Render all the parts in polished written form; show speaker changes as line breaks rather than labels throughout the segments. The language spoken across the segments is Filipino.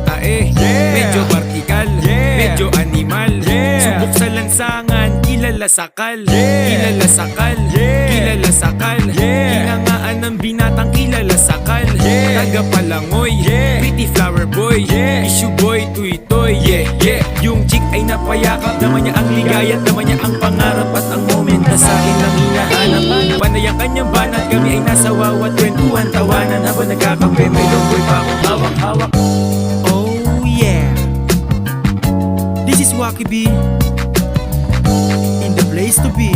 tae, medyo vertical, medyo animal, subok sa lansangan, kilala sakal, kilala sakal, kilala sakal, hinangaan ng binatang kilala sakal, taga Palangoy, pretty flower boy, issue boy, tuy-toy, yung chick ay napayakap, naman niya ang ligaya, naman niya ang pangarap at ang moment na sa akin lang hinahanap. Panay ang kanyang banat, kami ay nasa wawat kwentuhan, tawanan habang nagkakape, may longboy pa akong hawak-hawak. Oh yeah, this is Wacky B, in the place to be.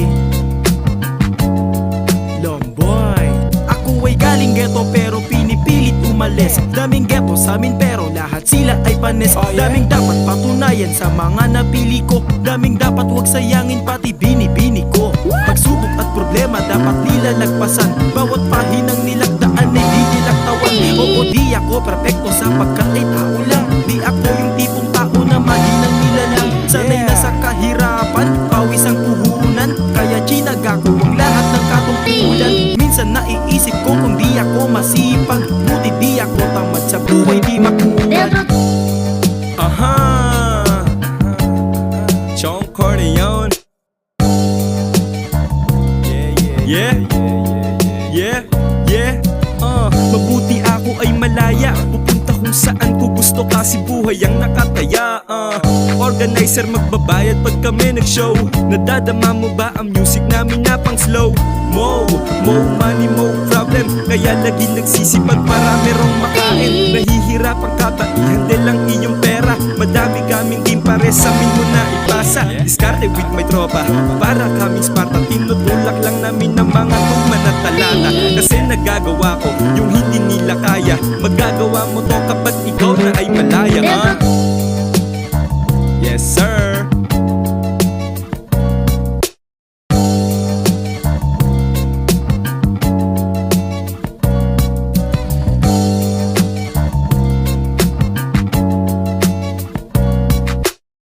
Longboy, ako ay galing ghetto pero pinipilit umalis. Daming ghetto sa amin pero lahat sila ay panis. Daming dapat patunayan sa mga napili ko, daming dapat wag sayangin pati bini-bini ko. Pagsubok at problema dapat nilalagpasan, bawat pahinang nilagdaan ay di nilaktawan. Oo, di ako perfecto sapagkat ay tao lang, di ako yung tipong tao na mahinang nilalang. Sanay na sa kahirapan, pawis ang puhunan, kaya chinag ako ang lahat ng katungkulan. Minsan naiisip ko kung di ako masipag, buti di ako tamad sa buhay, di makuha. Aha, Chong Corleone. Mabuti ako ay malaya, pupunta kung saan ko gusto kasi buhay ang nakataya. Organizer magbabayad pag kami nag-show, nadadama mo ba ang music namin na pang slow? Mo money, mo problem, kaya lagi nagsisipag para merong makain. Nahihirapang kabaihan din lang iyong pera, madami kaming team pares sa amin mo na ipasa. Diskarte with my tropa, para kaming Sparta, tinutulak lang namin ng mga tugma na talata. Kasi nagagawa ko yung hindi nila kaya, magagawa mo to kapag